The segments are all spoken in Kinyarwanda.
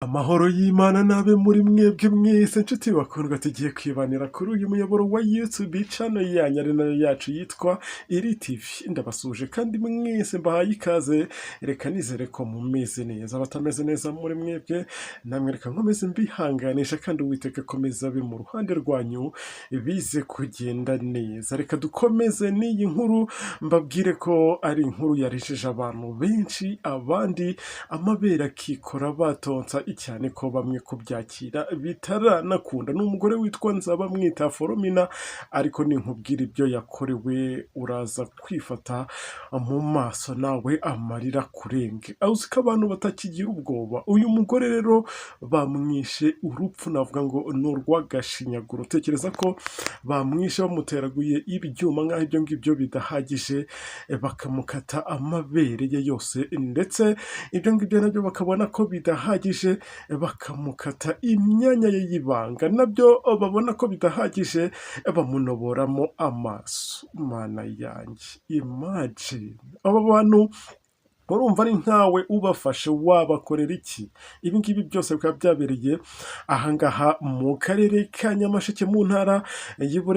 Amahoro y'Imana nabe muri mwebwe mwese nshuti bakundwa, tugiye kwibanira kuri uyu muyoboro wa YouTube channel yanyu ari nayo yacu yitwa Iri TV. Ndabasuje kandi mwese mbahaye ikaze, reka nizere ko mumeze neza. Abatameze neza muri mwebwe namwe reka nkomeze mbihanganisha, kandi Uwiteka akomeza abe mu ruhande rwanyu bize kugenda neza. Reka dukomeze n'iyi nkuru, mbabwire ko ari inkuru yarisheje abantu benshi, abandi amabere akikora batonsa cyane ko bamwe kubyakira bitaranakunda. N'umugore witwa Nzabamwita Foromina, ariko ninkubwira ibyo yakorewe uraza kwifata mu maso nawe amarira kurenge. Uzi ko abantu batakigira ubwoba. Uyu mugore rero bamwishe urupfu, navuga ngo ni urw'agashinyaguro. Tekereza ko bamwishe bamuteraguye ibyuma, nk'aho ibyo ngibyo bidahagije bakamukata amabere ye yose, ndetse ibyo ngibyo nabyo bakabona ko bidahagije bakamukata imyanya ye y'ibanga, nabyo babona ko bidahagije bamunoboramo amaso. Mana yanjye, imagine aba bantu urumva ari nkawe ubafashe wabakorera iki? Ibi ngibi byose bikaba byabereye ahangaha mu karere ka Nyamasheke mu ntara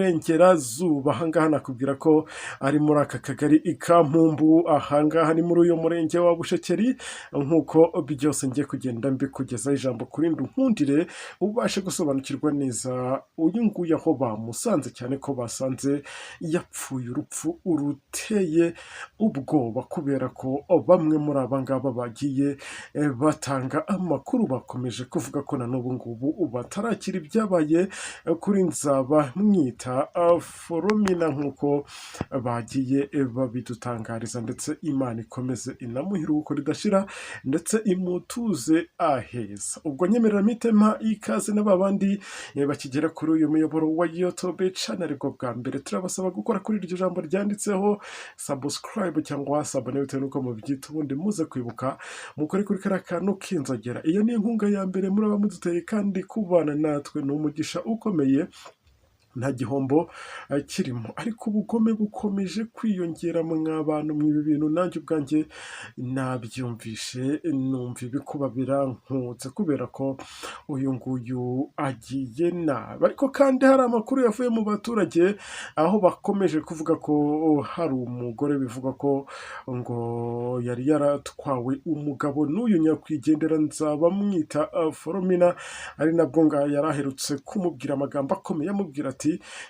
y'Iburengerazuba. Ahangaha nakubwira ko ari muri aka kagari ka Mpumbu, ahangaha ni muri uyu murenge wa Bushekeri. Nk'uko byose ngiye kugenda mbikugezaho ijambo kuri nkundire ubashe gusobanukirwa neza uyu nguyu aho bamusanze, cyane ko basanze yapfuye urupfu ruteye ubwoba, kubera ko bamwe muri aba ngaba bagiye batanga amakuru bakomeje kuvuga ko na n'ubu ngubu batarakira ibyabaye kuri Nzabamwita Foromina, nk'uko bagiye babidutangariza, ndetse Imana ikomeze inamuhe iruhuko ridashira ndetse imutuze aheza. Ubwo nyemerera mitema ikaze n'abandi bakigera kuri uyu muyoboro wa YouTube channel, ariko bwa mbere turabasaba gukora kuri iryo jambo ryanditseho subscribe cyangwa sabone, bitewe n'uko mubyita, ubundi muze kwibuka mukore kuri kariya kantu k'inzogera. Iyo ni inkunga ya mbere muri abamuduteye, kandi kubana natwe ni umugisha ukomeye, nta gihombo kirimo. Ariko ubugome bukomeje kwiyongera mw'abantu mw'ibi bintu, nanjye ubwanjye nabyumvishe numva ibikuba birankutse, kubera ko uyu nguyu agiye nabi. Ariko kandi hari amakuru yavuye mu baturage, aho bakomeje kuvuga ko hari umugore bivuga ko ngo yari yaratwawe umugabo n'uyu nyakwigendera Nzabamwita Foromina, ari nabwo ngo yari aherutse kumubwira amagambo akomeye, amubwira ati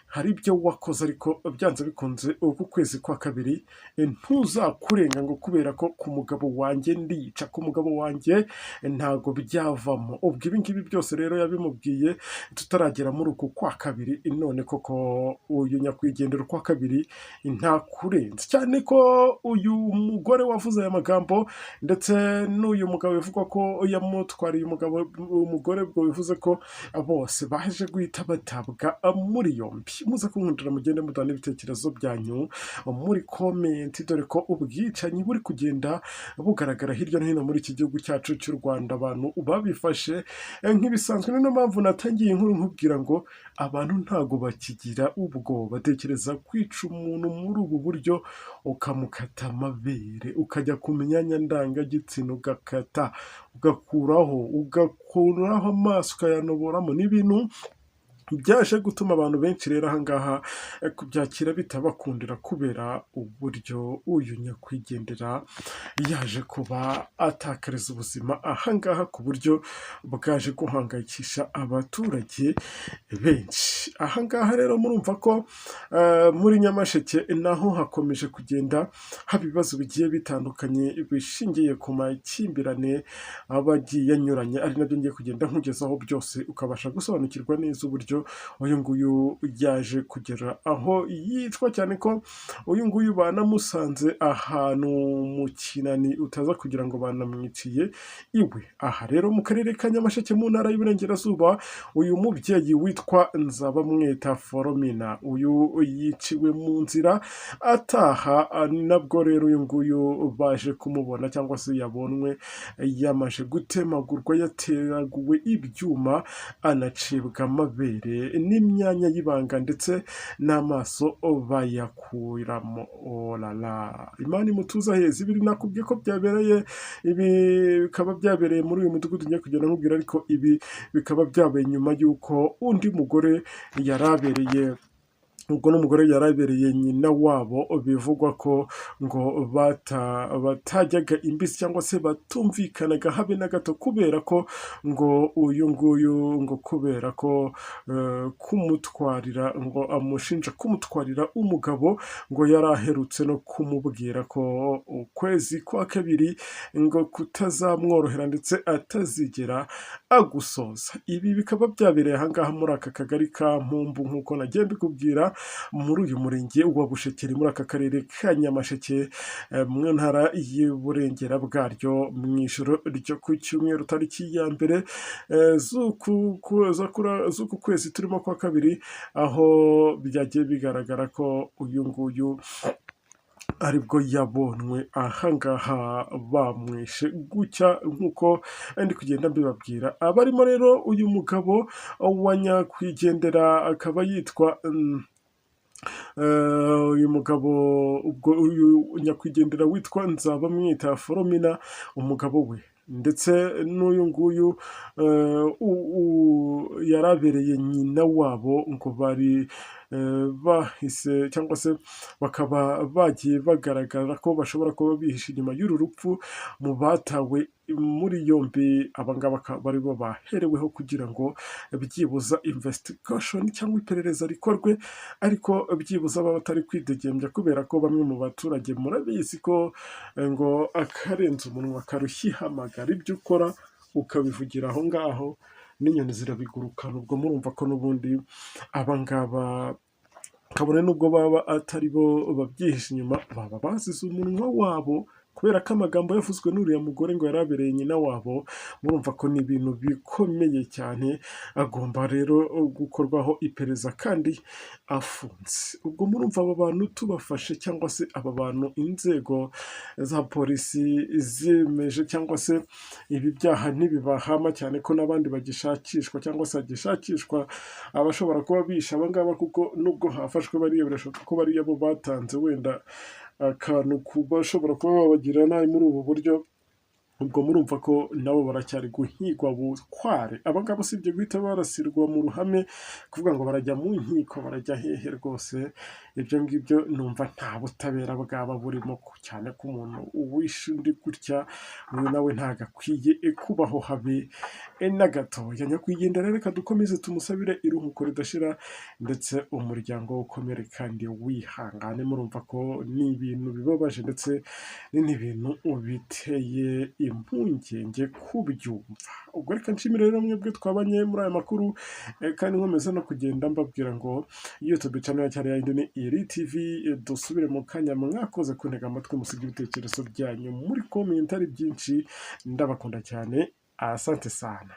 hari ibyo wakoze, ariko byanze bikunze uku kwezi kwa kabiri ntuzakurenga, ngo kubera ko ku mugabo wanjye ndica, ku mugabo wanjye ntago byavamo. Ubwo ibi ngibi byose rero yabimubwiye tutaragera muri uku kwa kabiri, none koko uyu nyakwigendera kwa kabiri ntakurenze, cyane ko uyu mugore wavuze aya magambo ndetse n'uyu mugabo bivugwa ko yamutwariye umugore bwo bivuze ko bose baje guhita batabwa muri yombi. Muze kunkundira mugende mudana ibitekerezo byanyu muri comment, dore ko ubwicanyi buri kugenda bugaragara hirya no hino muri iki gihugu cyacu cy'u Rwanda. Abantu babifashe nk'ibisanzwe, niyo mpamvu natangiye inkuru nkubwira ngo abantu ntago bakigira ubwoba. Tekereza kwica umuntu muri ubu buryo, ukamukata amabere, ukajya ku myanya ndangagitsina ugakata, ugakuraho amaso ukayanoboramo. N'ibintu byaje gutuma abantu benshi rero ahangaha kubyakira bitabakundira, kubera uburyo uyu nyakwigendera yaje kuba atakariza ubuzima ahangaha, ku buryo bwaje guhangayikisha abaturage benshi. Ahangaha rero murumva ko muri Nyamasheke naho hakomeje kugenda haba ibibazo bigiye bitandukanye bishingiye ku makimbirane abagiye anyuranye, ari nabyo ngiye kugenda nkugezaho byose, ukabasha gusobanukirwa neza uburyo uyu nguyu yaje kugera aho yicwa, cyane ko uyu nguyu banamusanze ahantu mu Kinani, utaza kugira ngo banamwiciye iwe. Aha rero mu karere ka Nyamasheke mu ntara y'Iburengerazuba, uyu mubyeyi witwa Nzabamwita Foromina, uyu yiciwe mu nzira ataha. Nabwo rero uyu nguyu baje kumubona, cyangwa se yabonwe yamaje gutemagurwa, yateraguwe ibyuma, anacibwa amabere imbere n'imyanya y'ibanga ndetse n'amaso bayakuramo. Olala, Imana imutuza heza. Ibi nakubwiye ko byabereye, ibi bikaba byabereye muri uyu mudugudu ngiye kugenda nkubwira, ariko ibi bikaba byabaye nyuma y'uko undi mugore yarabereye ubwo n'umugore yarabereye nyina wabo, bivugwa ko ngo batajyaga imbisi cyangwa se batumvikanaga habe na gato, kubera ko ngo uyu nguyu ngo kubera ko kumutwarira, ngo amushinja kumutwarira umugabo, ngo yari aherutse no kumubwira ko ukwezi kwa kabiri ngo kutazamworohera ndetse atazigera agusoza. Ibi bikaba byabereye ahangaha muri aka kagari ka Mpumbu nk'uko nagiye mbikubwira, muri uyu murenge wa Bushekeri, muri aka karere ka Nyamasheke, mu ntara y'Iburengera bwaryo, mu ijoro ryo ku cyumweru tariki ya mbere z'uku kwezi turimo kwa kabiri, aho byagiye bigaragara ko uyu nguyu aribwo yabonwe ahangaha bamwishe gutya nk'uko ndi kugenda mbibabwira. Abarimo rero uyu mugabo wa nyakwigendera akaba yitwa uyu mugabo, ubwo uyu nyakwigendera witwa Nzabamwita Foromina, umugabo we ndetse n'uyu nguyu yarabereye nyina wabo, ngo bari bahise cyangwa se bakaba bagiye bagaragara ko bashobora kuba bihishe inyuma y'uru rupfu mu batawe muri yombi. Abangaba bari bo bahereweho kugira ngo byibuza investigation cyangwa iperereza rikorwe, ariko byibuza baba batari kwidegembya, kubera ko bamwe mu baturage murabizi ko ngo akarenza umunwa karushyihamagara, ibyo ukora ukabivugira aho ngaho n'inyoni zirabigurukana. Ubwo murumva ko n'ubundi abangaba kabone n'ubwo baba atari bo babyihishe inyuma, baba bazize umunwa wabo, kubera ko amagambo yavuzwe n'uriya mugore ngo yarabereye nyina wabo. Murumva ko ni ibintu bikomeye cyane, agomba rero gukorwaho iperereza kandi afunze. Ubwo murumva aba bantu tubafashe, cyangwa se aba bantu inzego za polisi zemeje, cyangwa se ibi byaha ntibibahama, cyane ko n'abandi bagishakishwa, cyangwa se hagishakishwa abashobora kuba bishe abangaba, kuko nubwo hafashwe bariya, birashoboka ko bariya bo batanze wenda akantu bashobora kuba babagirira nabi muri ubu buryo. Ubwo murumva ko nabo baracyari guhigwa bukware. Abangabo si ibyo guhita barasirwa mu ruhame, kuvuga ngo barajya mu nkiko, barajya hehe rwose. Ibyo ngibyo numva nta butabera bwaba burimo, cyane ko umuntu uwishe undi gutya, uyu nawe ntago akwiye kubaho habe na gatoya. Nyakwigendera, reka dukomeze tumusabire iruhuko ridashira, ndetse umuryango ukomere kandi wihangane. Murumva ko ni ibintu bibabaje, ndetse n'ibintu biteye impungenge kubyumva. Ubwo reka nshimire rero mwebwe twabanye muri aya makuru, kandi nkomeza no kugenda mbabwira ngo YouTube channel yacu yindi ni Iri TV. Dusubire mu kanya, mwakoze kuntega amatwi, musibye ibitekerezo byanyu muri comment ari byinshi. Ndabakunda cyane, asante sana.